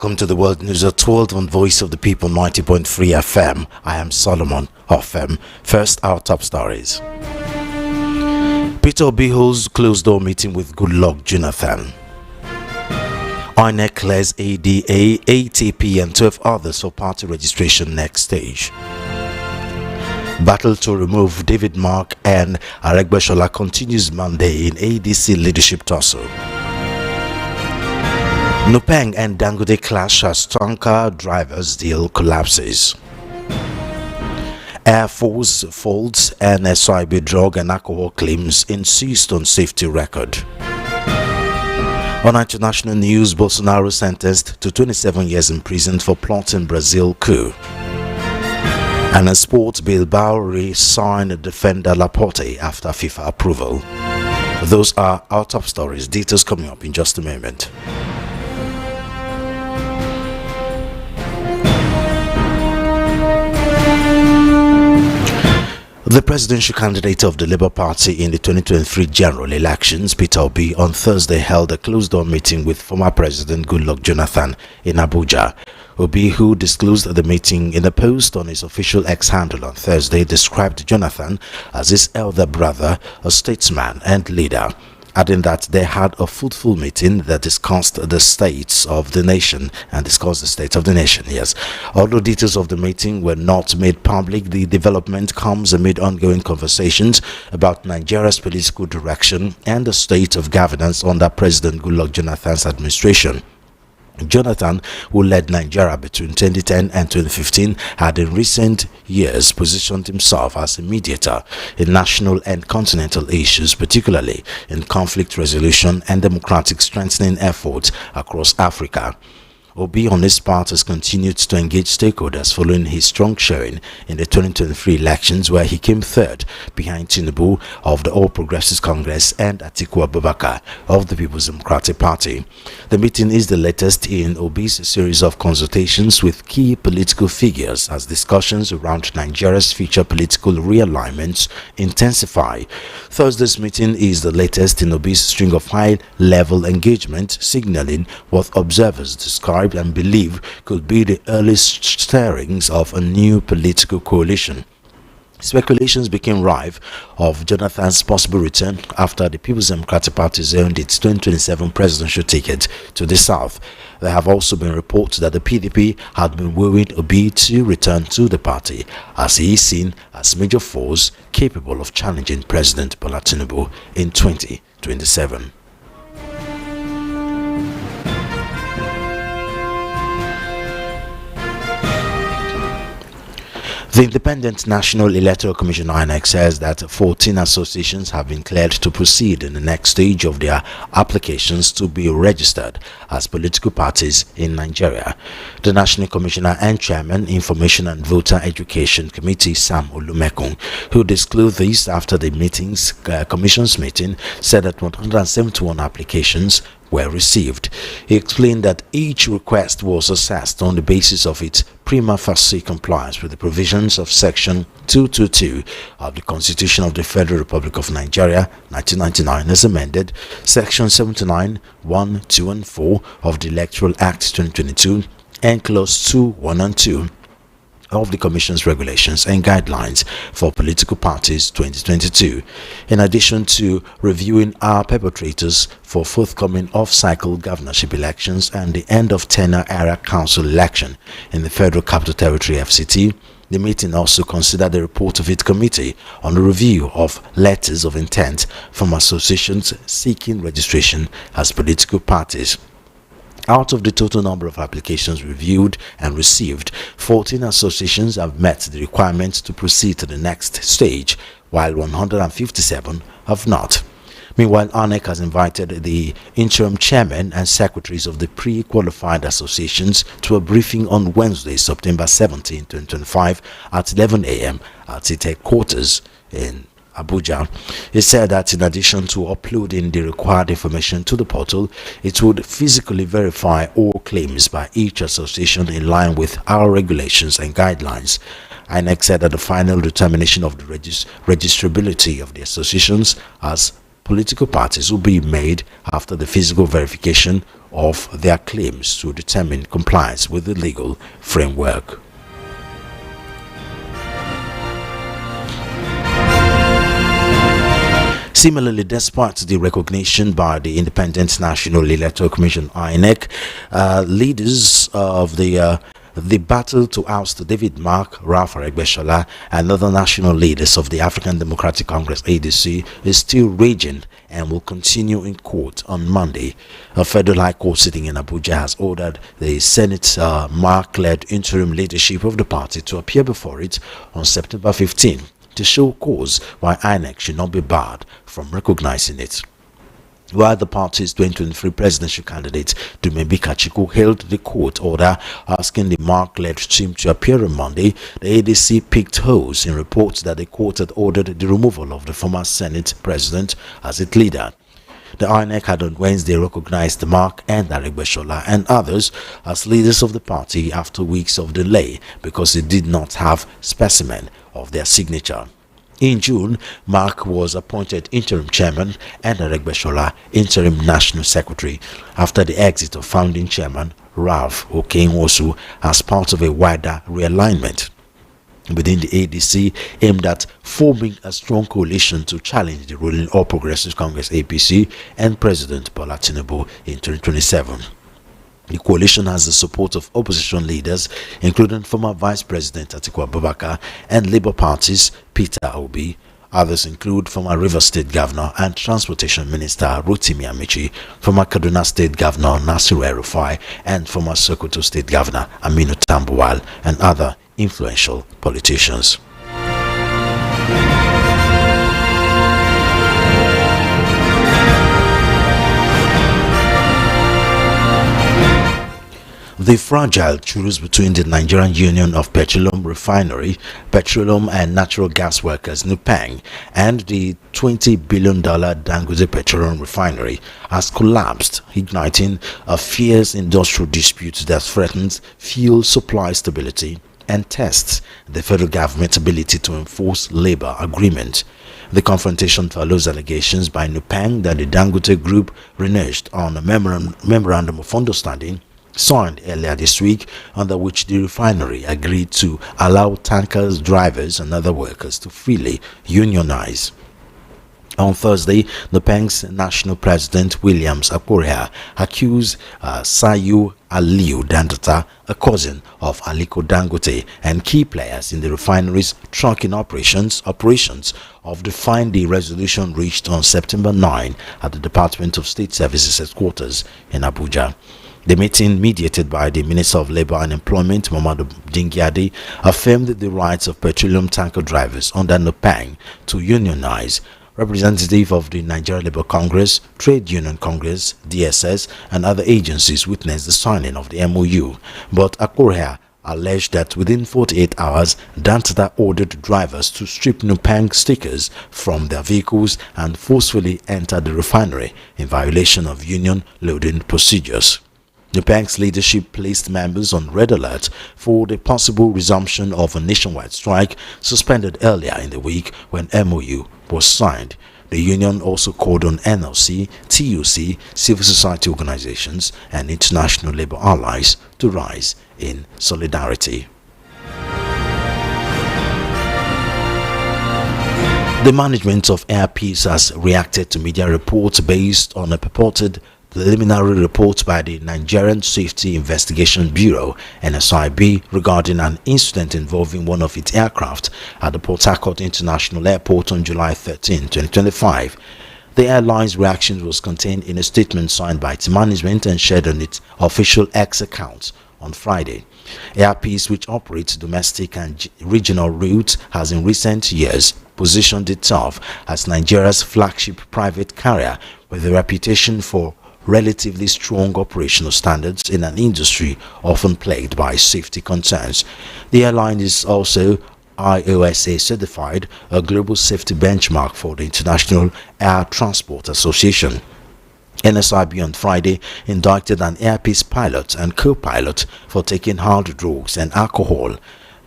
Welcome to the World News at 12 on Voice of the People 90.3 FM. I am Solomon of First, our top stories. Peter Obi holds closed-door meeting with Goodluck Jonathan. INEC clears ADA, ATP and 12 others for party registration next stage. Battle to remove David Mark and Aregbesola continues Monday in ADC leadership tussle. Nupeng and Dangote clash as tanker drivers deal collapses. Air Force faults NSIB drug and alcohol claims insist on safety record. On international news, Bolsonaro sentenced to 27 years in prison for plotting Brazil coup. And in sports, Bilbao re-signed defender Laporte after FIFA approval. Those are our top stories. Details coming up in just a moment. The presidential candidate of the Labour Party in the 2023 general elections, Peter Obi, on Thursday held a closed-door meeting with former President Goodluck Jonathan in Abuja. Obi, who disclosed the meeting in a post on his official X handle on Thursday, described Jonathan as his elder brother, a statesman and leader, adding that they had a fruitful meeting that discussed the state of the nation. Yes. Although details of the meeting were not made public, the development comes amid ongoing conversations about Nigeria's political direction and the state of governance under President Goodluck Jonathan's administration. Jonathan, who led Nigeria between 2010 and 2015, had in recent years positioned himself as a mediator in national and continental issues, particularly in conflict resolution and democratic strengthening efforts across Africa. Obi, on his part, has continued to engage stakeholders following his strong showing in the 2023 elections, where he came third behind Tinubu of the All Progressives Congress and Atiku Abubakar of the People's Democratic Party. The meeting is the latest in Obi's series of consultations with key political figures as discussions around Nigeria's future political realignments intensify. Thursday's meeting is the latest in Obi's string of high-level engagement, signaling what observers describe and believe could be the early stirrings of a new political coalition. Speculations became rife of Jonathan's possible return after the People's Democratic Party zoned its 2027 presidential ticket to the south. There have also been reports that the PDP had been wooing Obi to return to the party, as he is seen as major force capable of challenging President Bola Tinubu in 2027. The Independent National Electoral Commission INEC says that 14 associations have been cleared to proceed in the next stage of their applications to be registered as political parties in Nigeria. The National Commissioner and Chairman, Information and Voter Education Committee, Sam Olumekun, who disclosed this after the Commission's meeting, said that 171 applications were received. He explained that each request was assessed on the basis of its prima facie compliance with the provisions of Section 222 of the Constitution of the Federal Republic of Nigeria, 1999, as amended, Section 79, 1, 2 and 4 of the Electoral Act 2022, and Clause 2, 1 and 2 of the Commission's regulations and guidelines for political parties 2022, in addition to reviewing our perpetrators for forthcoming off-cycle governorship elections and the end of tenure era council election in the Federal Capital Territory FCT. The meeting also considered the report of its committee on the review of letters of intent from associations seeking registration as political parties. Out of the total number of applications reviewed and received, 14 associations have met the requirements to proceed to the next stage, while 157 have not. Meanwhile, INEC has invited the interim chairman and secretaries of the pre-qualified associations to a briefing on Wednesday, September 17, 2025 at 11 a.m. at its headquarters in Abuja. He said that in addition to uploading the required information to the portal, it would physically verify all claims by each association in line with our regulations and guidelines. INEC said that the final determination of the registrability of the associations as political parties will be made after the physical verification of their claims to determine compliance with the legal framework. Similarly, despite the recognition by the Independent National Electoral Commission (INEC), leaders of the battle to oust David Mark, Ralph Aregbesola, and other national leaders of the African Democratic Congress (ADC) is still raging and will continue in court on Monday. A federal high court sitting in Abuja has ordered the Senate Mark-led interim leadership of the party to appear before it on September 15 to show cause why INEC should not be barred from recognizing it. While the party's 2023 presidential candidate Dumebi Kachiku held the court order asking the Mark-led team to appear on Monday, the ADC picked holes in reports that the court had ordered the removal of the former Senate president as its leader. The INEC had on Wednesday recognized Mark and Aregbesola and others as leaders of the party after weeks of delay because it did not have specimen of their signature. In June, Mark was appointed interim chairman and Aregbesola interim national secretary after the exit of founding chairman Ralph Okenwosu as part of a wider realignment within the ADC aimed at forming a strong coalition to challenge the ruling All Progressives Congress (APC) and President Bola Tinubu in 2027. The coalition has the support of opposition leaders, including former Vice President Atiku Abubakar and Labour parties Peter Obi. Others include former Rivers State Governor and Transportation Minister Rotimi Amici, former Kaduna State Governor Nasiru El-Rufai, and former Sokoto State Governor Aminu Tambuwal, and other influential politicians. The fragile truce between the Nigerian Union of Petroleum and Natural Gas Workers (NUPENG) and the $20 billion Dangote Petroleum Refinery has collapsed, igniting a fierce industrial dispute that threatens fuel supply stability and tests the federal government's ability to enforce labor agreement. The confrontation follows allegations by NUPENG that the Dangote Group reneged on a memorandum of understanding signed earlier this week, under which the refinery agreed to allow tankers, drivers, and other workers to freely unionize. On Thursday, the NUPENG's national president Williams Akorea accused Sayu Aliu Dandata, a cousin of Aliko Dangote and key players in the refinery's trucking operations of defying the resolution reached on September 9 at the Department of State Services headquarters in Abuja. The meeting, mediated by the Minister of Labour and Employment, Mamadu Dingyadi, affirmed the rights of petroleum tanker drivers under NUPENG to unionize. Representative of the Nigeria Labour Congress, Trade Union Congress, DSS, and other agencies witnessed the signing of the MOU, but Akorea alleged that within 48 hours, Dantata ordered drivers to strip NUPENG stickers from their vehicles and forcefully enter the refinery in violation of union loading procedures. NUPENG's leadership placed members on red alert for the possible resumption of a nationwide strike suspended earlier in the week when MOU was signed. The union also called on NLC, TUC, civil society organizations, and international labor allies to rise in solidarity. The management of Air Peace has reacted to media reports based on a purported preliminary report by the Nigerian Safety Investigation Bureau (NSIB) regarding an incident involving one of its aircraft at the Port Harcourt International Airport on July 13, 2025. The airline's reaction was contained in a statement signed by its management and shared on its official X account on Friday. Air Peace, which operates domestic and regional routes, has in recent years positioned itself as Nigeria's flagship private carrier with a reputation for relatively strong operational standards in an industry often plagued by safety concerns. The airline is also IOSA certified, a global safety benchmark for the International Air Transport Association. NSIB on Friday indicted an Air Peace pilot and co-pilot for taking hard drugs and alcohol.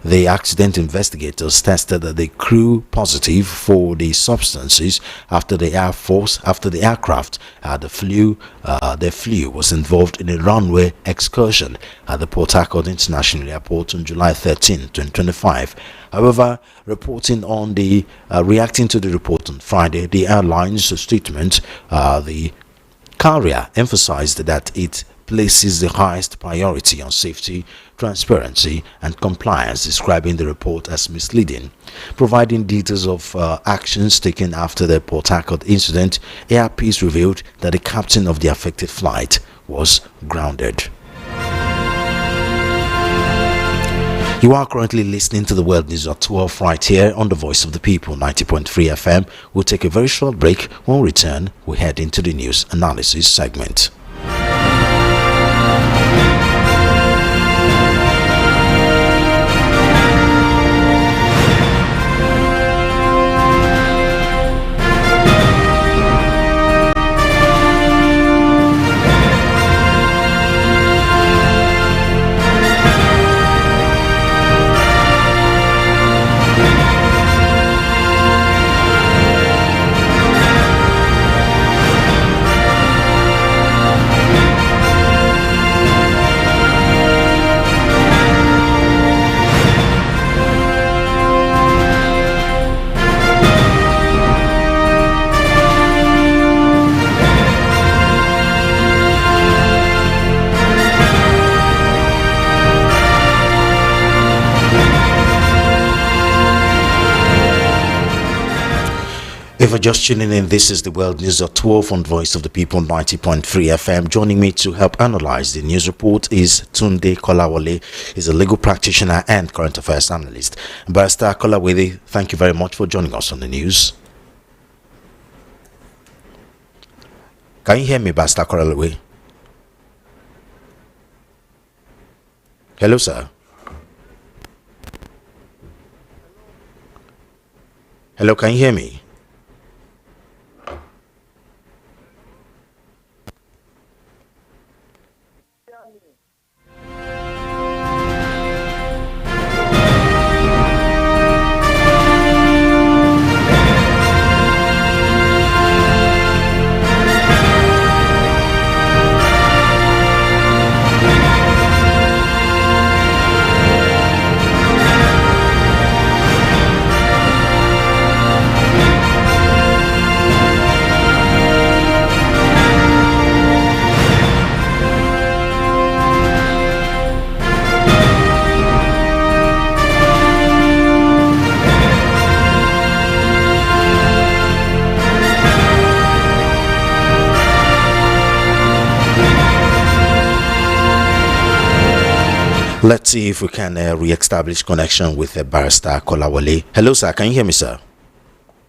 The accident investigators tested the crew positive for the substances after the aircraft flew was involved in a runway excursion at the Port Harcourt International Airport on July 13, 2025. However, reacting to the report on Friday, the airline's statement, the carrier emphasized that it places the highest priority on safety, transparency, and compliance, describing the report as misleading. Providing details of actions taken after the Port Harcourt incident, Air Peace revealed that the captain of the affected flight was grounded. You are currently listening to the World News at 12 right here on the Voice of the People, 90.3 FM. We'll take a very short break. When we return, we head into the news analysis segment. If you're just tuning in, this is the World News at 12 on Voice of the People 90.3 FM. Joining me to help analyze the news report is Tunde Kolawole. He's a legal practitioner and current affairs analyst. Barrister Kolawole, thank you very much for joining us on the news. Can you hear me, Barrister Kolawole? Hello, sir. Hello, can you hear me? Let's see if we can re-establish connection with Barrister Kolawole. Hello, sir. Can you hear me, sir?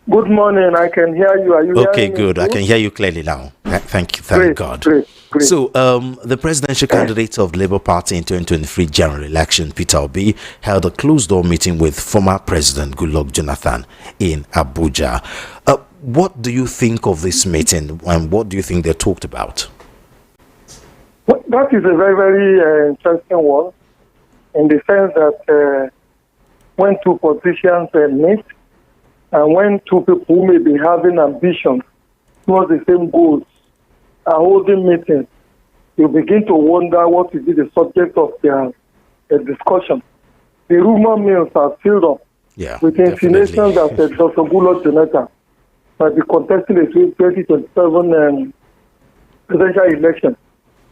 Good morning. I can hear you. Are you okay? Good. I can hear you clearly now. Thank you. Thank God. Great. So, the presidential candidate of the Labour Party in 2023 general election, Peter Obi, held a closed-door meeting with former President Goodluck Jonathan in Abuja. What do you think of this meeting, and what do you think they talked about? Well, that is a very, very interesting one, in the sense that when two politicians meet, and when two people who may be having ambitions towards the same goals are holding meetings, you begin to wonder what will be the subject of their discussion. The rumor mills are filled up with insinuations that Dr. Goodluck Jonathan might be contesting the 2027 presidential election.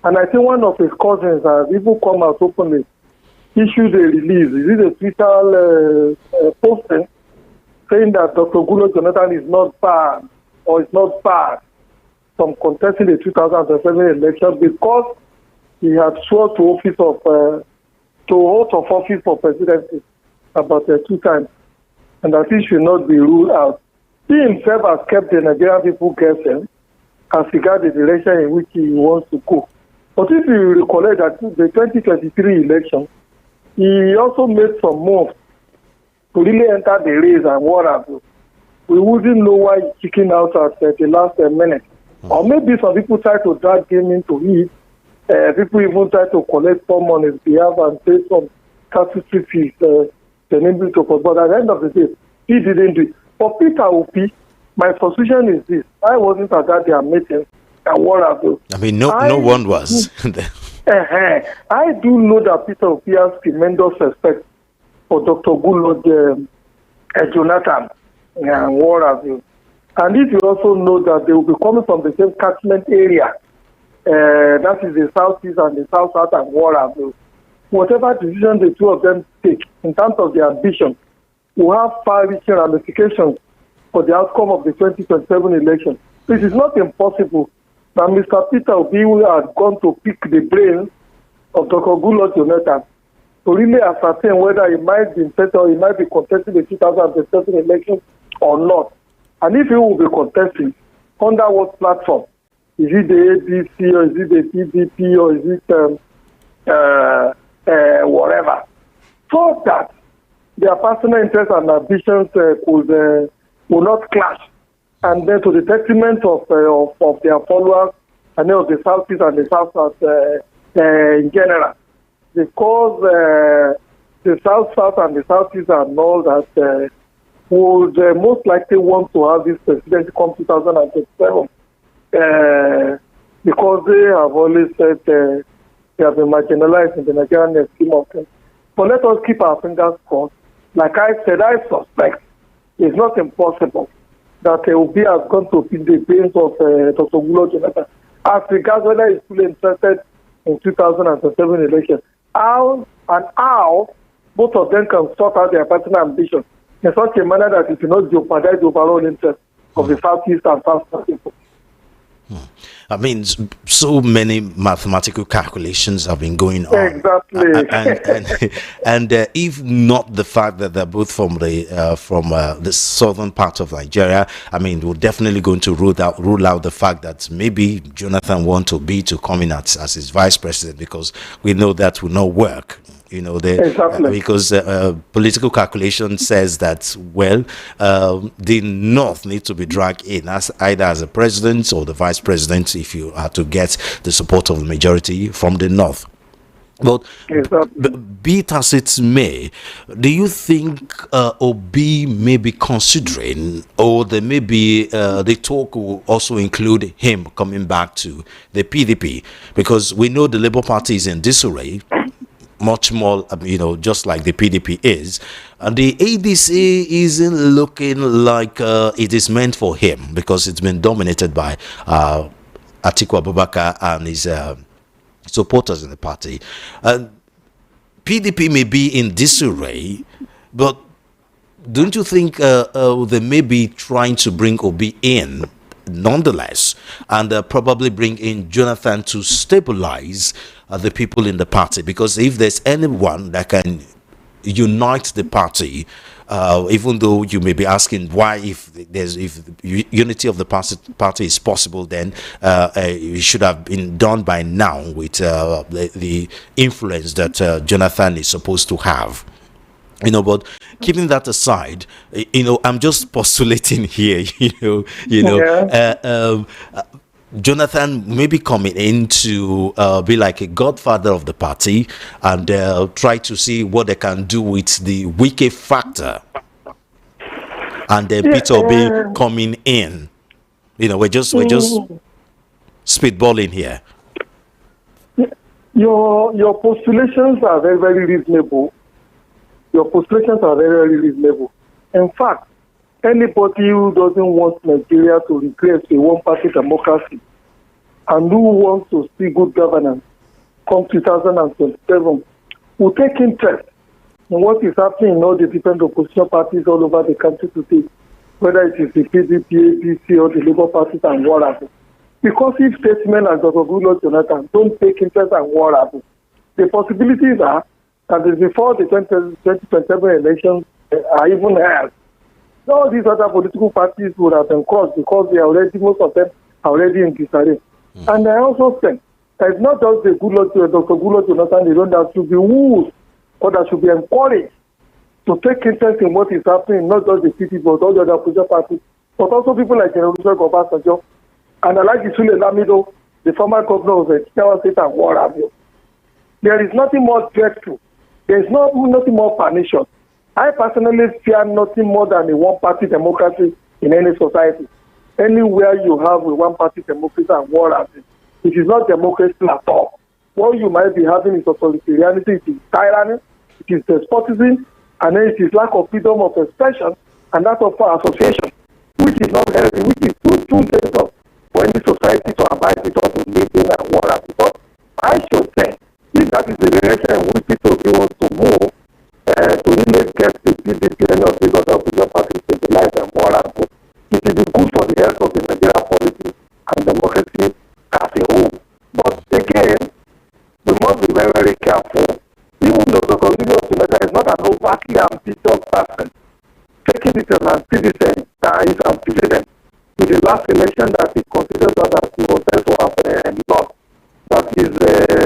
And I think one of his cousins has even come out openly, issued a release. Is it a Twitter posting saying that Dr. Goodluck Jonathan is not banned or is not barred from contesting the 2007 election because he had sworn to oath of office for presidency about 2 times, and that he should not be ruled out. He himself has kept the Nigerian people guessing as regards the direction in which he wants to go. But if you recollect that the 2023 election, he also made some moves to really enter the race and what have you. We wouldn't know why he's kicking out at the last minute. Or maybe some people try to drag him into it. People even try to collect some on his behalf and pay some statutory fees enable to but at the end of the day, he didn't do it. For Peter Obi, my suspicion is this. I wasn't at their meeting and what have you. I mean, no one was. I do know that Peter Obi has tremendous respect for Dr. Goodluck Jonathan and what have you. And if you also know that they will be coming from the same catchment area, that is the southeast and the south and what have you. Whatever decision the two of them take in terms of their ambition will have far-reaching ramifications for the outcome of the 2027 election. It is not impossible that Mr. Peter Obi had gone to pick the brains of Dr. Goodluck Jonathan to really ascertain whether he might be interested or he might be contesting the 2027 election or not. And if he will be contesting, under what platform? Is it the ADC or is it the PDP or is it whatever? So that their personal interests and ambitions will not clash. And then to the detriment of their followers and of the Southeast and the South in general. Because the South and the Southeast are know that would most likely want to have this presidency come 2027 because they have always said they have been marginalized in the Nigerian scheme of things. But let us keep our fingers crossed. Like I said, I suspect it's not impossible that Obi has gone to pick the brains of Dr. Goodluck Jonathan as regards whether he's fully interested in 2007 election. How both of them can sort out their personal ambition in such a manner that it will not jeopardize the overall interest of the Southeast and South people. I mean, so many mathematical calculations have been going on. Exactly. And if not the fact that they're both from the southern part of Nigeria, I mean, we're definitely going to rule out the fact that maybe Jonathan wants Obi to come in as his vice president, because we know that will not work. You know, because political calculation says that, well, the North need to be dragged in as either as a president or the vice president if you are to get the support of the majority from the North. But be it as it may, do you think Obi may be considering, or there may be the talk will also include him coming back to the PDP? Because we know the Labour Party is in disarray, much more, just like the PDP is. And the ADC isn't looking like it is meant for him, because it's been dominated by Atiku Abubakar and his supporters in the party. PDP may be in disarray, but don't you think they may be trying to bring Obi in nonetheless, and probably bring in Jonathan to stabilize the people in the party? Because if there's anyone that can unite the party, even though you may be asking why, if unity of the party is possible, then it should have been done by now with the influence that Jonathan is supposed to have. But keeping that aside, I'm just postulating here, Jonathan may be coming in to be like a godfather of the party and try to see what they can do with the Wike factor. And then Peter Obi coming in. We're just spitballing here. Your postulations are very, very reasonable. Your postulations are very, very reasonable. In fact, anybody who doesn't want Nigeria to regress a one-party democracy and who wants to see good governance come 2027 will take interest in what is happening in all the different opposition parties all over the country today, whether it is the PDP, APC, or the Labour parties and what have you. Because if statesmen like Dr. Goodluck Jonathan don't take interest in what happens, the possibilities are that before the 2027 elections are even held, all these other political parties would have been crossed because most of them are already in disarray. And I also think that it's not just the Dr. Goodluck Jonathan alone that should be wooed or that should be encouraged to take interest in what is happening, not just the PDP but all the other opposition parties, but also people like General Obasanjo and Alhaji Sule Lamido, the former governor of the Jigawa State and what have you. There is nothing more dreadful. There is nothing more pernicious I personally fear nothing more than a one-party democracy in any society. Anywhere you have a one-party democracy and war, it is not democracy at all. What you might be having is authoritarianity, it is tyranny, it is despotism, and then it is lack of freedom of expression and that of association, which is not healthy, which is too dangerous for any society to abide with us in living and war. Because I should say, if that is the direction in which people want to move, to really get the PDP of the other parties stabilized and more and more, it will be good for the health of the Nigerian policy and democracy as a whole. But again, we must be very, very careful. Even though the Goodluck is not an overtly ambitious person, taking it as an citizen, is antecedent to the last election that he considers that he was there to have lost. That his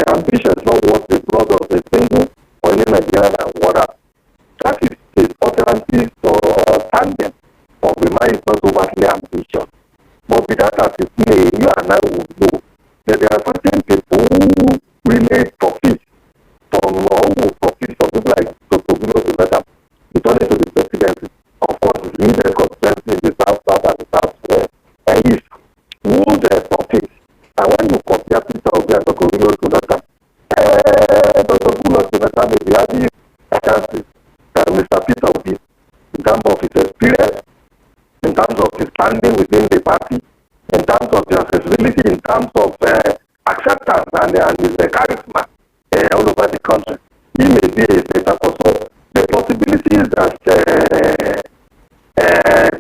ambition is not worth the blood of a single or any Nigerian and water. That is his utterances or tandem of the man is not overtly ambitious. But with that as it may, you and I will know that there are certain people who really profit from or who profit from people like Dr. Goodluck returning to the presidency. Of course, it's needed consistency in the South and the South East. Who profit? And when you compare Peter Obi and Dr. Goodluck, Dr. Goodluck may be having chances than Mr. Peter Obi in terms of his experience, in terms of his standing within the party, in terms of the accessibility, in terms of acceptance and his charisma all over the country. He may be a better person. The possibility is that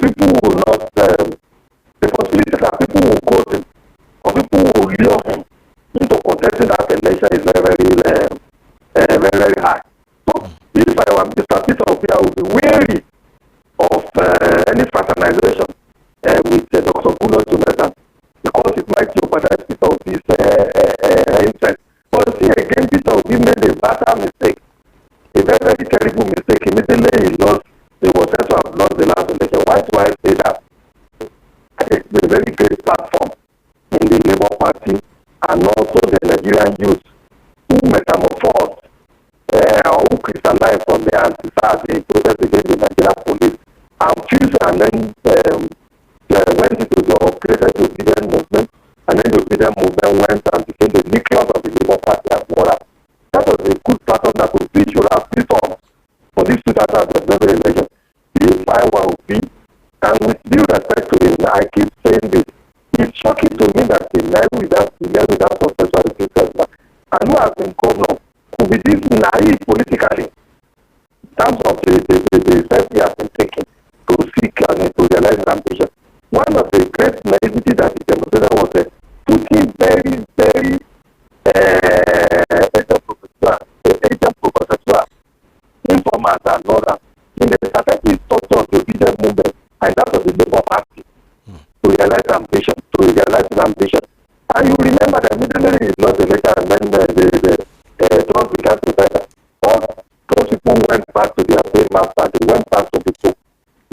people will not, the possibility that people will quote him or people will lure him into contesting that election is very, very high. So if I were Mr. Peter Obi, I would be wary of any fraternization with Dr. Goodluck because it might jeopardize Peter Obi's interest. But see again, Peter Obi made a fatal mistake, a very, very terrible mistake. Immediately he was said to have lost the last election. Why do I say that? It's a very great platform in the Labour Party and also the Nigerian youth who metamorphosed or who crystallized from the anti-SARS protest against the Nigerian police and fused and then went into the upgraded obedient movement, and then the obedient movement went and became the nucleus of the Labour Party and Mora. That was a good platform that would be should have built on for this 2007 election. If I were to be, and with due respect to him, I keep saying this, it's shocking to me that the man without successful education and who has been governor could be this naive politically in terms of the steps he has been taking to seek and to realize his ambition. One of the great naivety that he demonstrated was putting very, very agent professional informants and others in the strategic structure of the obedient movement and that of the Labour Party to realize ambition, And you remember that immediately he lost the election and then the Trump began to say that all those people went back to their same master, they went back to the people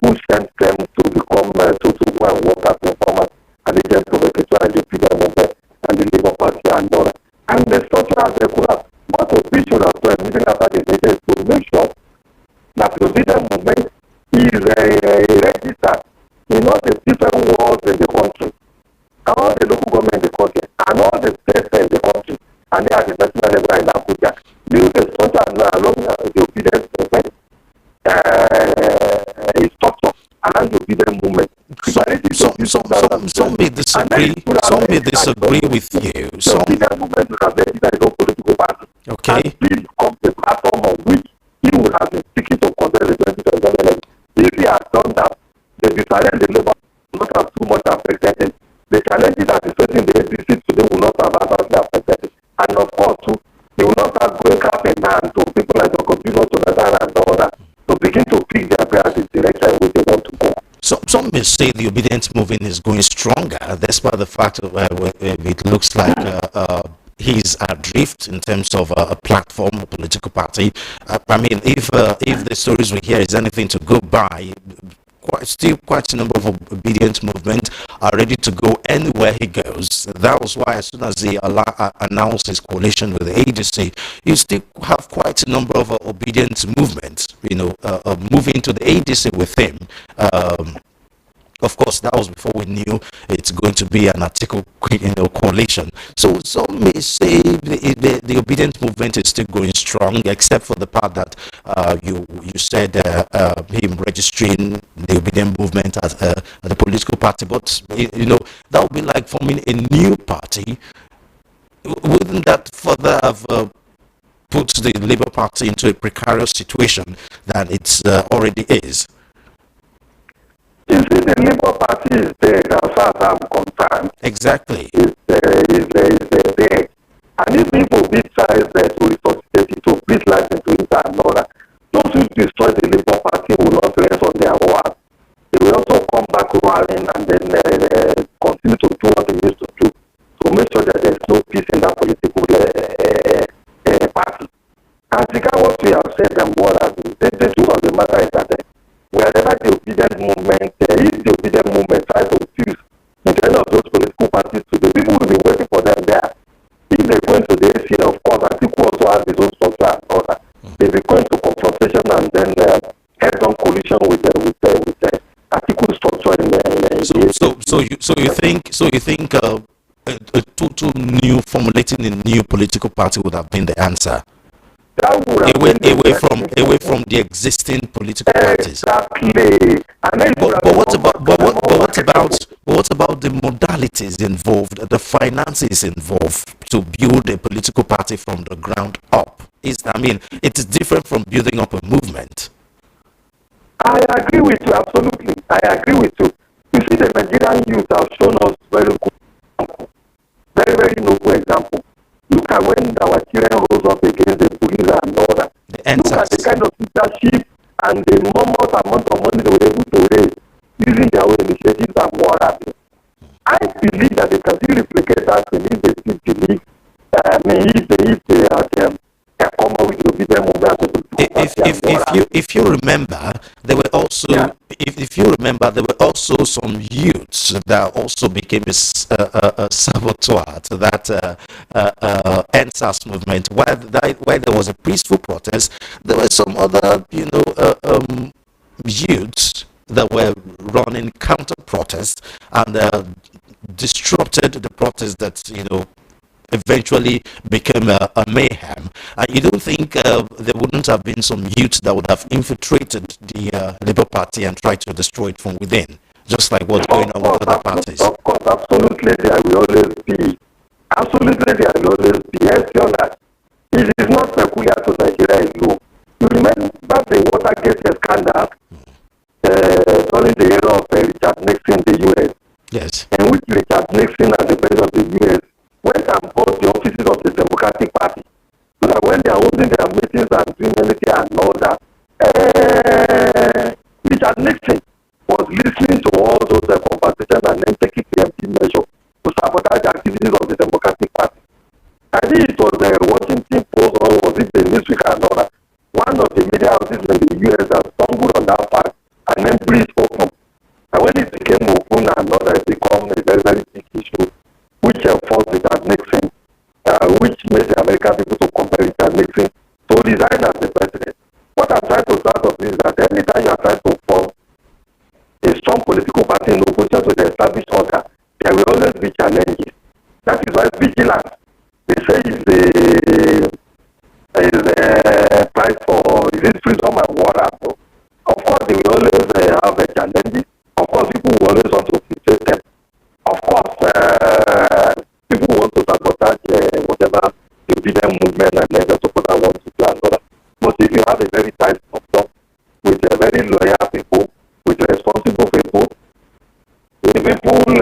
who sent them to become to go and work as informers and agent professional and the obedient movement and the Labour Party and all that. And the structure has collapsed. What the vision of the meeting after the election is to make sure that the obedient movement is registered in all the different wards in the country, all the local government in the country, and all the states in the country, and they are the national level in Abuja. Build the structure along the obedient movement, a structure around the obedient movement. Some may disagree. Some may disagree with you. The obedient movement will have registered no political party. Okay. And this becomes the platform on which he would have been seeking to contest the 2027 election. If he has done that, the challenge the Labour will not have too much affected him. The challenges that is facing the APC today will not have adversely affected him. And of course, too, he will not start going cap in hand to people like Dr. Goodluck and all that to begin to pick their priorities direction which they want to go. So some may say the obedient movement is going stronger, despite the fact of it looks like he's adrift in terms of a platform, a political party. I mean, if the stories we hear is anything to go by, quite a number of obedient movement are ready to go anywhere he goes. That was why as soon as he announced his coalition with the agency, you still have quite a number of obedient movements, moving to the agency with him. Of course, that was before we knew it's going to be an article, coalition. So some may say the obedient movement is still going strong, except for the part that you said him registering the obedient movement as the political party. But that would be like forming a new party. Wouldn't that further have put the Labour Party into a precarious situation than it already is? You see, the Labour Party is there as far as I'm concerned. Exactly. Is there. And if people tries to resuscitate it, to breathe life into it and all that, those who destroy the Labour Party will not rest on their own. They will also come back rallying and then continue to do what they used to do to make sure that there's no peace in that political party. And regard what we have said and what has been, the truth of the matter is that wherever the obedient movement, if the obedient movement tries to fuse into any of those political parties today, people will be waiting for them there. If they go into the ACA, of course, Atiku also has his own structure and all that. They will go into confrontation and then head-on collision with Atiku's structure in the So you think a total new formulating a new political party would have been the answer? Away from the existing political parties. Exactly. But what about the modalities involved, the finances involved to build a political party from the ground up? It is different from building up a movement. I agree with you, absolutely. I agree with you. You see, the Nigerian youth have shown us very good example. Very, very noble example. Look at when our children rose up against the police and all that. Look at the kind of leadership and the enormous amount of money they were able to raise using their own initiatives and what have you. I believe that they can still replicate that if they still believe. If they had come up with the obedient movement. If you remember, there were also if you remember, there were also some youths that also became a saboteur to that NSAS movement. While there was a peaceful protest, there were some other youths that were running counter protests and disrupted the protest that eventually became a mayhem. You don't think there wouldn't have been some youth that would have infiltrated the Labour Party and tried to destroy it from within, just like what's going on with other parties? Of course, absolutely, there will always be. Absolutely, there will always be. It is not peculiar to Nigeria alone. You remember the Watergate scandal during the era of Richard Nixon in the U.S. Yes. In which Richard Nixon, as the president of the U.S., went and bought the offices of the Democratic Party, so that when they are holding their meetings and doing anything and all that, Richard Nixon was listening to all those conversations and then taking preemptive measures to sabotage the activities of the Democratic Party. I think it was the Washington Post or was it the Newsweek and all that. One of the media houses in the U.S. that stumbled on that fact and then breathed open. And when it became open and all that, it became a very, very big issue, which forced Richard Nixon, which made the American people to compare Richard Nixon to resign as the president. What I'm trying to start off is that anytime you are trying to form a strong political party in opposition to the established order, there will always be challenges. That is why vigilance, they say, is the price for freedom and water. So, of course, they will always have a challenge. Of course, people will always want to fixate them. Of course, people want to sabotage whatever the freedom movement and the support that want to do and all that. But if you have a very tight structure with a very loyal people, with responsible people, with people who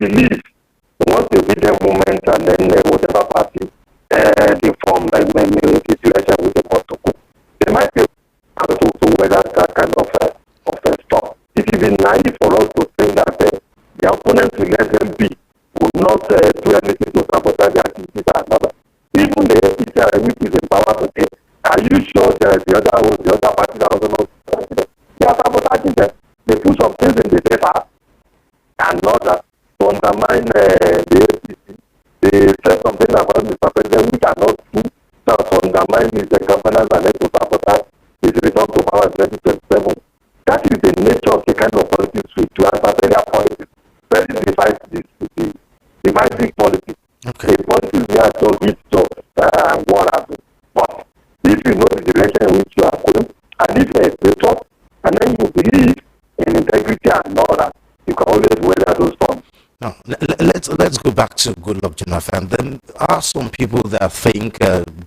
believe once they beat their movement and then whatever party they form, like the direction with the want to go, they might be able to weather that kind of storm. It is naive for us to think that the opponents will let them be, will not do anything to sabotage the activities and another. Even the APC, which is in power today, are you sure that the other parties are also not? They are sabotaging them. They push which you are going. And if you're a patriot, and then you believe in integrity and all that, you can always weather those storms. Now, let's go back to Goodluck Jonathan. There are some people that think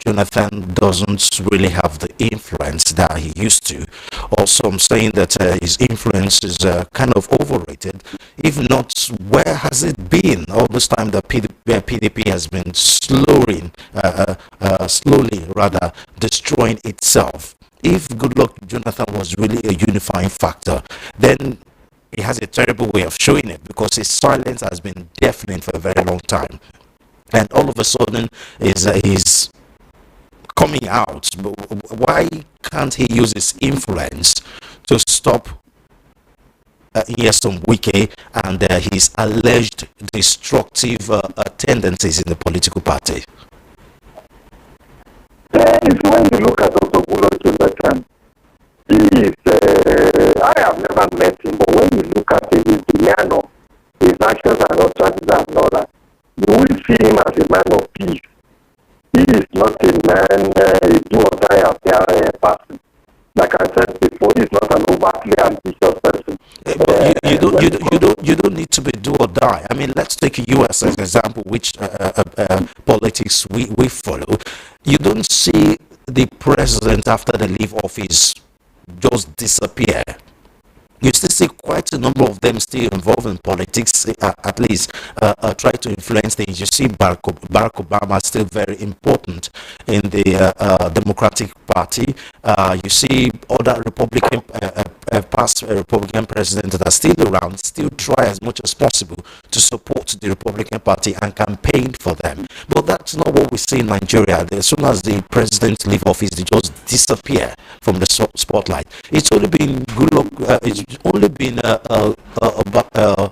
Jonathan doesn't really have the influence that he used to. Also, I'm saying that his influence is kind of overrated. If not, where has it been all this time that PDP has been slowly rather destroying itself? If Goodluck Jonathan was really a unifying factor, then he has a terrible way of showing it, because his silence has been deafening for a very long time, and all of a sudden he's coming out. But why can't he use his influence to stop Nyesom Wike and his alleged destructive tendencies in the political party? If when you look at Dr. Goodluck Jonathan, he is, I have never met him, but when you look at him, he's the man of his actions and utterances and all that. You will see him as a man of peace. He is not a man, a do or die affair person. Like I said before, he's not an overtly ambitious person. But you don't need to be do or die. I mean, let's take US as an example, which politics we follow. You don't see the president after they leave office just disappear. You still see quite a number of them still involved in politics, at least try to influence things. You see Barack Obama still very important in the Democratic Party. You see other Republican, past Republican presidents that are still around, still try as much as possible to support the Republican Party and campaign for them. But that's not what we see in Nigeria. As soon as the president leave office, they just disappear from the spotlight. It's only been Goodluck, it's only been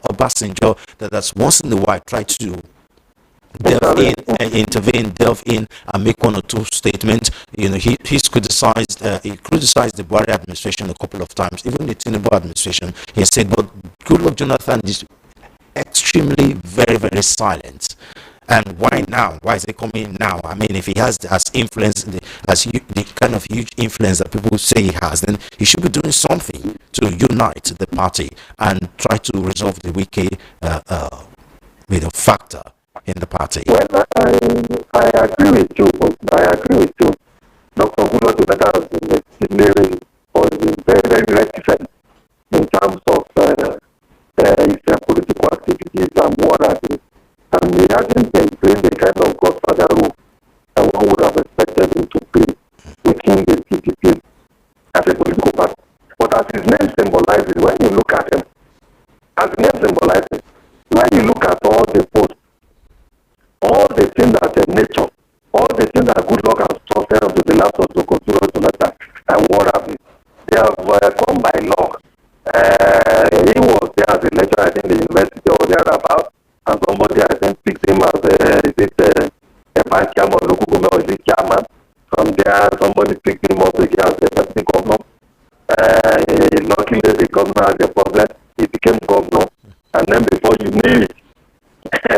Obasanjo that has once in a while tried to delve in and make one or two statements. You know, he's criticized the Buhari administration a couple of times, even the Tinubu administration. He said, but Goodluck Jonathan is extremely very, very silent. And why now? Why is he coming now? I mean, if he has influence, the kind of huge influence that people say he has, then he should be doing something to unite the party and try to resolve the wicked factor in the party. Well, I agree with you. Dr. Goodluck Jonathan has been extremely very, very reticent in terms of his political activities and what have you. And he hasn't been playing the kind of godfather role that one would have expected him to play within the PDP as a political party. But as his name symbolizes, when you look at him, when you look at all the posts, all the things that nature, all the things that Goodluck has trusted onto the laps of Dr. Goodluck Jonathan and what have you, they have come by law. He was there as a lecturer, I think, the university or thereabout. And somebody, I think, picked him as a vice chairman of local government or the chairman. From there, somebody picked him up again as a deputy governor. Luckily, the governor had a problem. He became governor. And then before you knew it,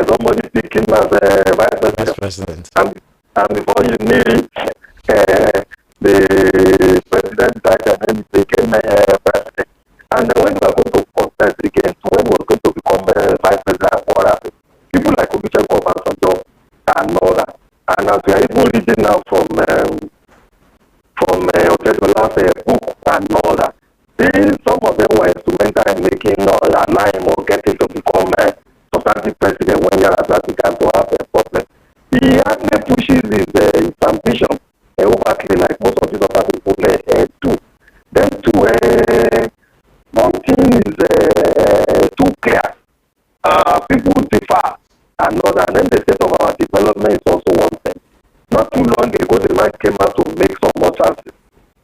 somebody picked him as a vice president. And before you knew it, the president died and then he became president. And when we are going to contest again, so when we are going to become vice president, people like Obicheko Obasanjo and all that. And as we are even reading now from Okedola's book and all that, some of them were instrumental in making allowing or getting to become substantive president when you are began to have a problem. He actually pushes his ambition overtly, like most of these other people do. Then one thing is too clear. People differ and all that. And then the state of our development is also one thing. Not too long ago, the man came out to make some more chances,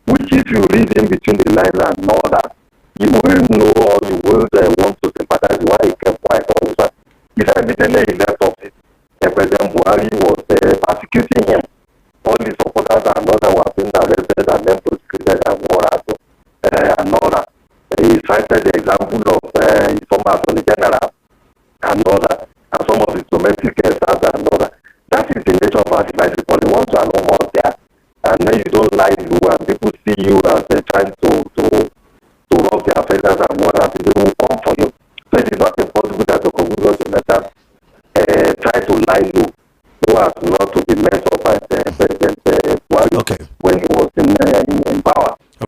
which if you read in between the lines and all that, you will know or you will want to sympathize why he kept quiet all the time. He said immediately he left office, President Buhari was persecuting him. All his supporters and all that were being arrested and then prosecuted and all that. He cited the example of his former Attorney General and all that, and some of his domestic staff and all that. That is the nature of our device. People want to know more there, and then you don't lie to and people see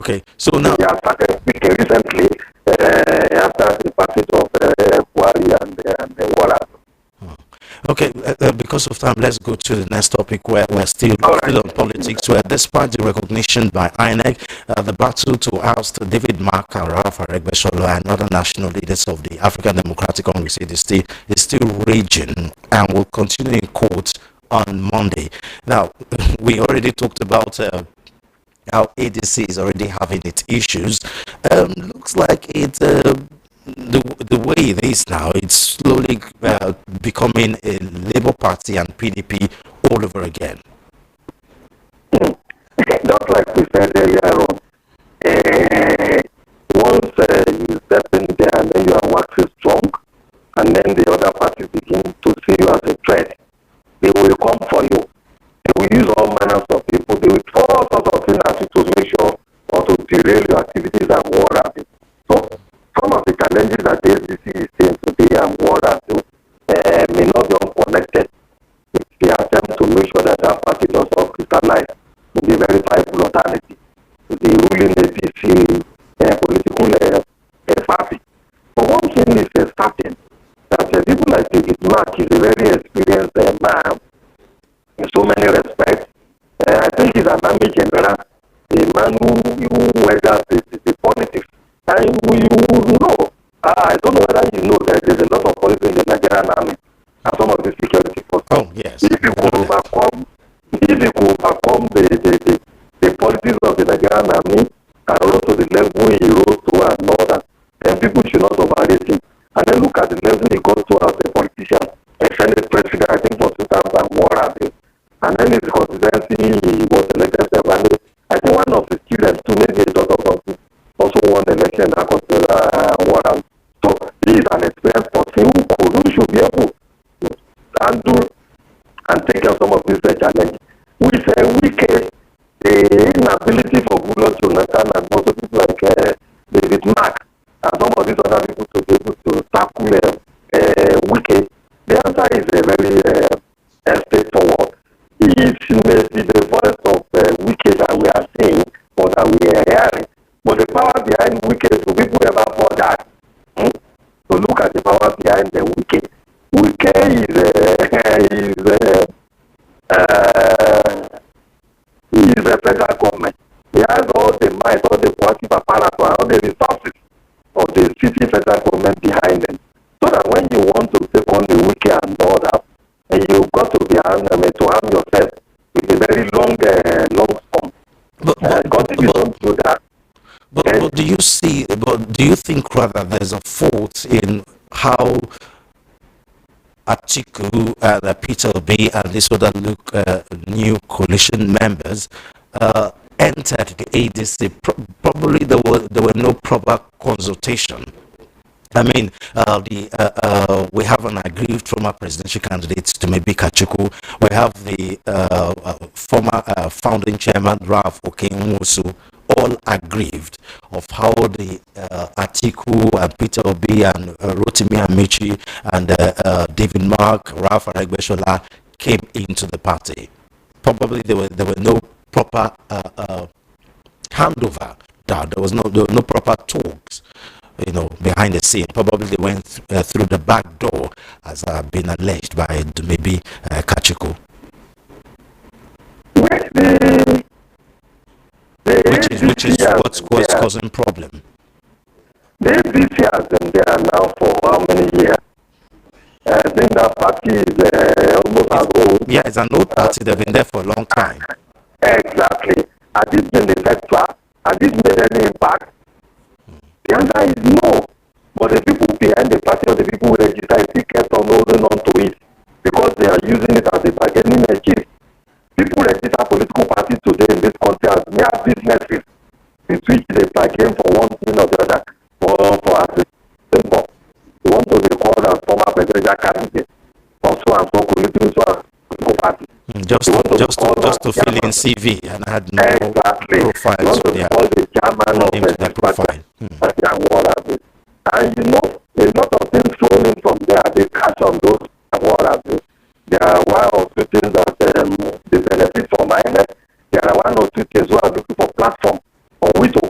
Okay, so now. He has started speaking recently after the passage of Buhari and Wara. Okay, because of time, let's go to the next topic where we're still All right. on politics. Where, despite the recognition by INEC, the battle to oust David Mark and Ralph Aregbesola and other national leaders of the African Democratic Congress is still raging and will continue in court on Monday. Now, we already talked about how ADC is already having its issues. Looks like it. The way it is now, it's slowly becoming a Labour Party and PDP all over again. Just like we said earlier on, once you step in there and then you are waxing strong, and then the other parties begin to see you as a threat, they will come for you. They will use all manners of people. They will throw all sorts of things at you to make sure or to derail your activities and war at it. So some of the challenges that the SDC is seeing today and war at you may not be unconnected with the attempt to make sure that that party does not crystallize in the very viable alternative to the ruling APC political party. But one thing is certain that people like David Mark is a very experienced man in so many respects. I think he's an army general, a man who weathers the politics. And you know, I don't know whether you know that there's a lot of politics in the Nigerian army and some of the security forces. Oh, yes. If you could overcome the politics of the Nigerian army and also the level he rose to and all that, then people should not overrate him. And then look at the level he got to as a politician, a Senate president, I think for 2001. And then his constituency, he was elected separately. I think one of his students, too, maybe a daughter of him, also won the election that got Warren. So he is an experienced person who should be able to handle and take care of some of these challenges. With Wike, the inability for Goodluck Jonathan and also people like David Mark and some of these other people to be able to tackle Wike, the answer is very straightforward. It may be the voice of Wike that we are seeing or that we are hearing, but the power behind Wike, do people ever bother to look at the power behind the Wike? Wike is a federal government. He has all the might, all the positive apparatus, all the resources of the city federal government behind them. So that when you want to take on the Wike and all that, and you've got to be armed to arm yourself with a very long storm. But if you don't do that. But do you see? But do you think rather there's a fault in how Atiku, Peter Obi, and this other new coalition members entered the ADC? Probably there were no proper consultation. I mean, we have an aggrieved former presidential candidate to maybe Kachuku. We have the former founding chairman Ralph Okenwosu, all aggrieved of how the Atiku and Peter Obi and Rotimi Amici and David Mark, Ralph Aregbesola came into the party. Probably there were no proper handover. There was no proper talks, behind the scene. Probably they went through the back door, as been alleged by maybe Kachuku. Which is what's causing problem. The APC has been there now for how many years? I think that party is almost as old. Yeah, it's an old party. They've been there for a long time. Exactly. Has it been effective? Has it made any impact? The answer is no. But the people behind the party or the people who register still kept on holding on to it because they are using it as a bargaining chip. People register political parties today in this country as mere businesses with which they bargain for one thing or the other for as a symbol. They want to be called as former presidential candidate or so and so political party. Just to fill in CV and had no profiles. Yeah. The chairman of the profile. And a lot of things flowing from there. They catch on those awards. There are one or two things that they benefit from. There are one or two things who are looking for platform on which to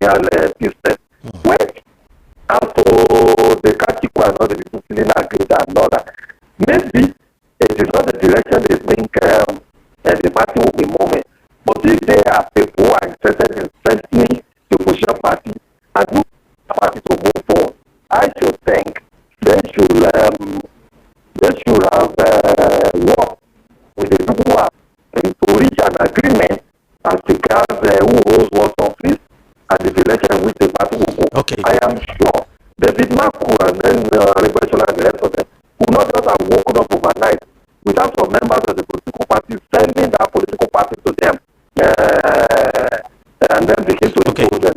real business. Wait, as to the Kachiko and all the people feeling agreed and all that, maybe it is not the direction they think the party will be moving. But if there are people who are interested in strengthening the opposition party and move the party to move forward, I should think they should have worked with the people who are to reach an agreement as regards who holds what office and the direction which the party will go. Okay. I am sure David Maku and then Regulation and the rest of them would not just have woken up overnight without some members of the political party sending that political party to them and then begin to impose on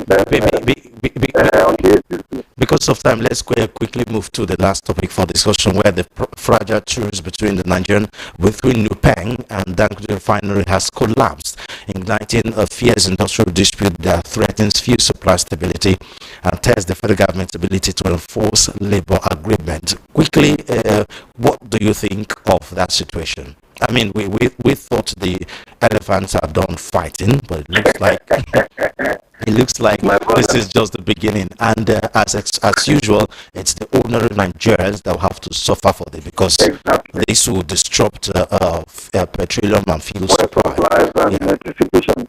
the ACC. Because of time, let's quickly move to the last topic for discussion, where the fragile truce between the Nigerian between Nupeng and Dangote refinery has collapsed, igniting a fierce industrial dispute that threatens fuel supply stability and tests the federal government's ability to enforce labor agreement. Quickly, what do you think of that situation? I mean, we thought the elephants are done fighting, but it looks like this is just the beginning. And as usual, it's the ordinary Nigerians that will have to suffer for this, because this will disrupt petroleum and fuel supply. And anticipation.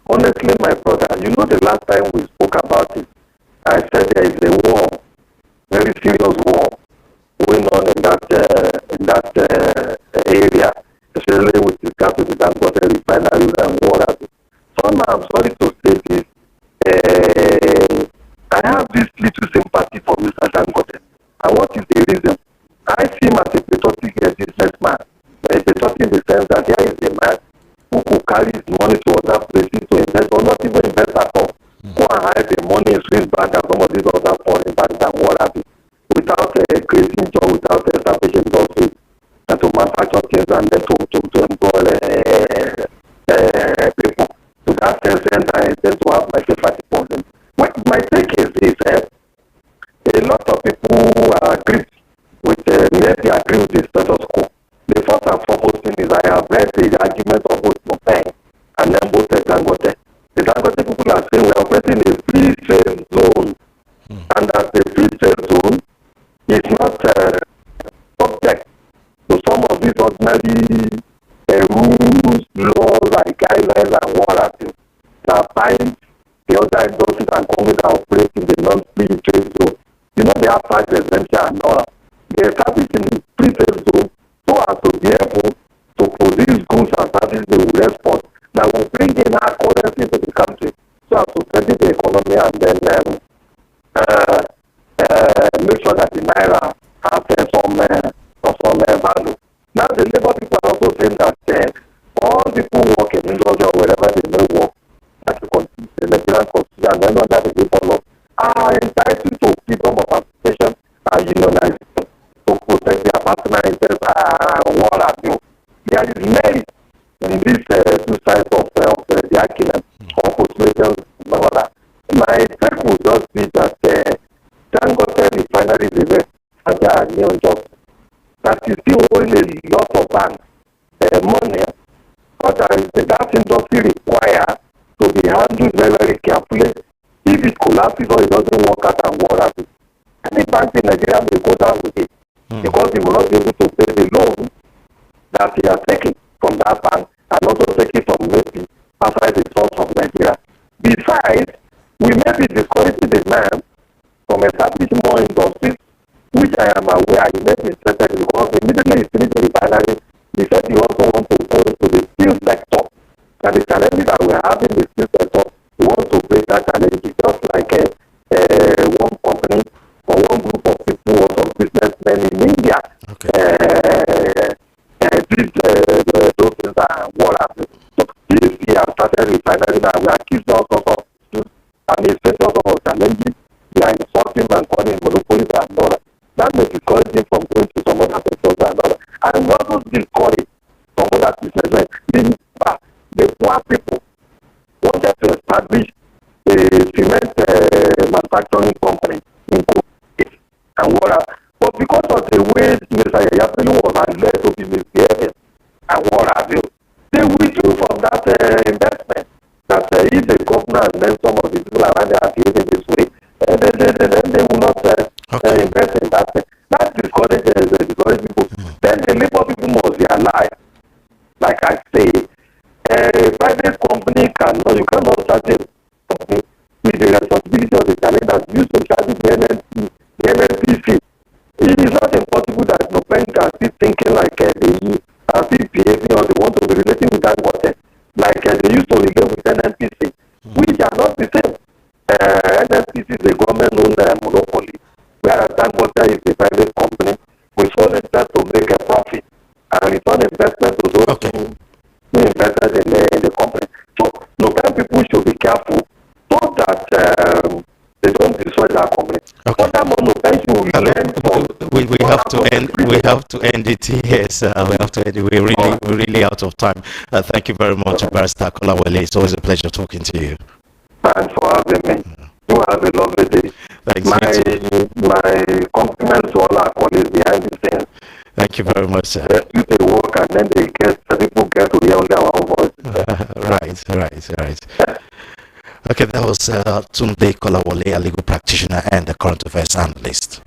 Honestly, my brother, you know, the last time we spoke about it, I said there is a war, very serious war going on in that area, especially with regard to the Dangote refineries and water. Some, I'm sorry to say this, I have this little sympathy for Mr. Dangote. And what is the reason? I see him as a patriotic businessman. A patriotic in the sense that there is a man who could carry his money to other places to invest, or not even invest at all. Go and hide the money in Swiss bank and some of these other foreign banks and what have you, without creating job, without establishing industries, and to manufacture things and then to employ people. To that extent, I intend to have my sympathy for them. My take is this, a lot of people agree with, maybe agree with the status quo. The first and foremost thing is I have read the argument of both Nupeng and then both Dangote. The Dangote people are saying we are operating in a free trade zone, and that the free trade zone is not subject to some of these ordinary rules, laws, and guidelines and what have you that bind the other industries and companies that operate in the non-free trade zone. You know, they have tax exemption and all that. They establish in the free trade zone so as to be able to produce goods and services they will export that will bring in hard currency to the country so as to strengthen the economy and then make sure that the naira has some value. Now the labor people are also saying that all people work in industry or wherever they may work, that the Nigerian constitution and then under the labor law are entitled to freedom of association and unionization to protect their personal interests and what have you. There is merit in these two sides of the argument or postulations and all that. My take would just be that Dangote refinery is a very fragile and new job that is still owing a lot of banks money, but that industry requires to be handled very, very carefully. If it collapses or it doesn't work out and what happens, any bank in Nigeria may go down with it because they will not be able to pay the loan that they are taking from that bank and also taking from maybe outside the source of Nigeria. Besides, we may be discouraging the man from establishing more industries, which I am aware he may be interested in, because immediately he finished the refinery, he said he also wants to go into the steel sector. And the challenges that we are having in the steel sector, he wants to break that challenge. It's just like one company or one group of people or some businessmen in India did those things and what happened. So this year started refinery now, we are accused all sorts of issues and it's faced all sorts of challenges. We are insulting and calling monopolies and all that. That may discourage him from going to some other sectors and all that. And also discourage some other businesses. The poor people wanted to establish a cement manufacturing company in Kogi and water. But because of the way Mr. Yapelu was alleged to be misbehaving and what have you, they withdrew from that investment. That if the government and then some of the people around there are feeling this way, they will not invest in that thing. That discourage people. Then the labor people must realize, like I say, a private company you cannot start a company with the responsibility of the challenge that you to charge the NNPC. It is not impossible that no parents are still thinking like they are still behaving or they want to be relating with that water like they used to relate with NNPC, which are not the same. NNPC is a government-owned monopoly, whereas that water is a private company with sole interest to make a profit and return investment to those who invested in the company. So, local people should be careful so that they don't destroy that company. We have to end. We have to end it. Yes, we have to end it. We're really out of time. Thank you very much, Barrister Kolawole. It's always a pleasure talking to you. Thanks for having me. You have a lovely day. Thanks. My compliments to all our colleagues behind the scenes. Thank you very much, sir. They work and then people get to hear only our own voice. Right. Okay, that was Tunde Kolawole, a legal practitioner and a current affairs analyst.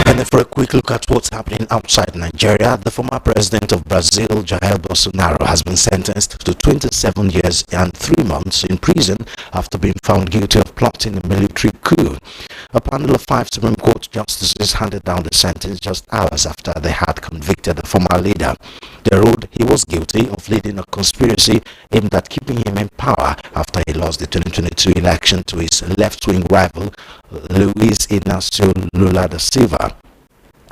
And for a quick look at what's happening outside Nigeria, the former president of Brazil, Jair Bolsonaro, has been sentenced to 27 years and 3 months in prison after being found guilty of plotting a military coup. A panel of 5 Supreme Court justices handed down the sentence just hours after they had convicted the former leader. They ruled he was guilty of leading a conspiracy aimed at keeping him in power after he lost the 2022 election to his left-wing rival, Luiz Inácio Lula da Silva.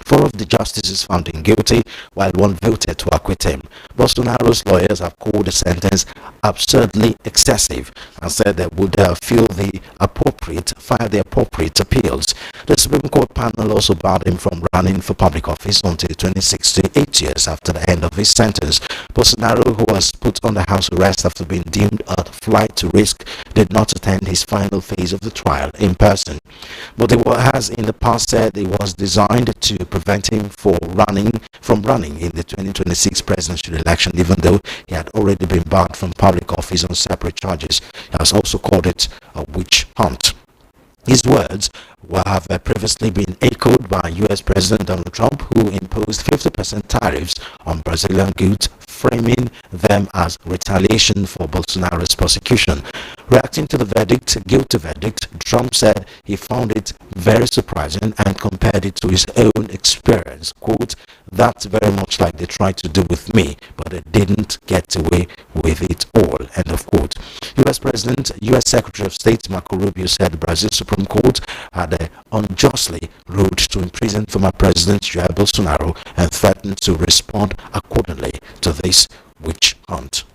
4 of the justices found him guilty, while 1 voted to acquit him. Bolsonaro's lawyers have called the sentence absurdly excessive and said they would file the appropriate appeals. The Supreme Court panel also barred him from running for public office until 2060, 8 years after the end of his sentence. Bolsonaro, who was put under house arrest after being deemed a flight to risk, did not attend his final phase of the trial in person. But he has in the past said it was designed to prevent him from running in the 2026 presidential election, even though he had already been barred from public office on separate charges. He has also called it a witch hunt. His words have previously been echoed by U.S. President Donald Trump, who imposed 50% tariffs on Brazilian goods, framing them as retaliation for Bolsonaro's prosecution. Reacting to the guilty verdict, Trump said he found it very surprising and compared it to his own experience. Quote, "That's very much like they tried to do with me, but they didn't get away with it all." End of quote. U.S. Secretary of State Marco Rubio said Brazil's Supreme Court had unjustly ruled to imprison former President Jair Bolsonaro and threatened to respond accordingly to this witch hunt.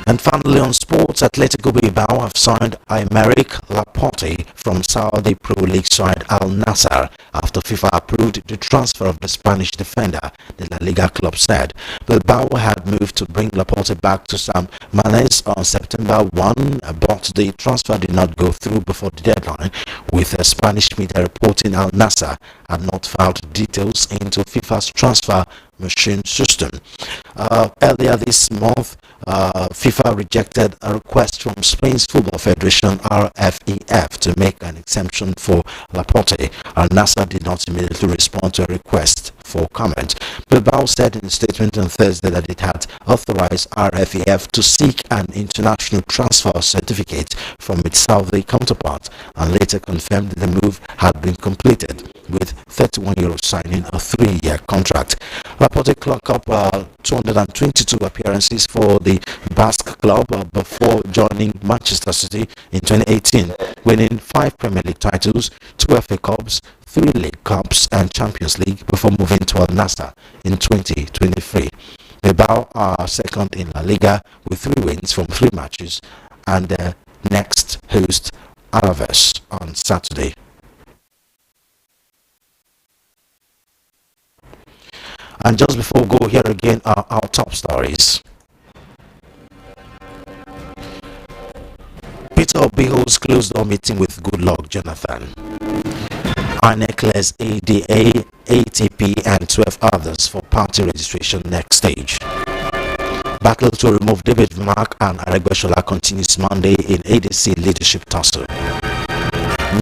And finally, on sports, Atletico Bilbao have signed Aymeric Laporte from Saudi Pro League side Al Nassr after FIFA approved the transfer of the Spanish defender, the La Liga club said. Bilbao had moved to bring Laporte back to San Mamés on September 1, but the transfer did not go through before the deadline, with Spanish media reporting Al Nassr had not filed details into FIFA's transfer machine system. Earlier this month, FIFA rejected a request from Spain's Football Federation RFEF to make an exemption for Laporte. Al Nassr did not immediately respond to a request for comment. Bilbao said in a statement on Thursday that it had authorized RFEF to seek an international transfer certificate from its Saudi counterpart, and later confirmed the move had been completed, with 31 euros signing a 3-year contract. Laporte clocked up 222 appearances for the Basque club before joining Manchester City in 2018, winning 5 Premier League titles, 2 FA Cups, 3 League Cups and Champions League before moving to Al Nassr in 2023. Bilbao are second in La Liga with 3 wins from 3 matches, and next host Alaves on Saturday. And just before we go, here again are our top stories. Peter Obi holds closed-door meeting with Goodluck Jonathan. INEC clears ADA, ATP and 12 others for party registration next stage. Battle to remove David Mark and Aregbesola continues Monday in ADC leadership tussle.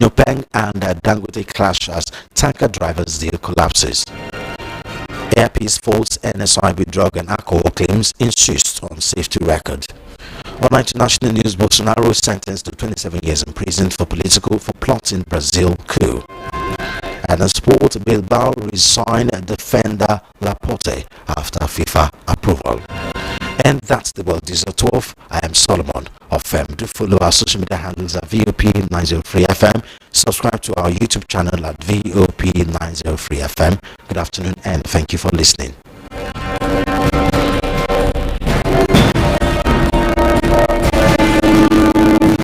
Nupeng and Dangote clash as tanker drivers deal collapses. Airpeace faults NSI with drug and alcohol claims, insists on safety record. On international news, Bolsonaro sentenced to 27 years in prison for plotting Brazil coup. And in sport, Bilbao resigned defender Laporte after FIFA approval. And that's the World Diesel 12. I am Solomon of FM. Do follow our social media handles at VOP903FM. Subscribe to our YouTube channel at VOP903FM. Good afternoon and thank you for listening.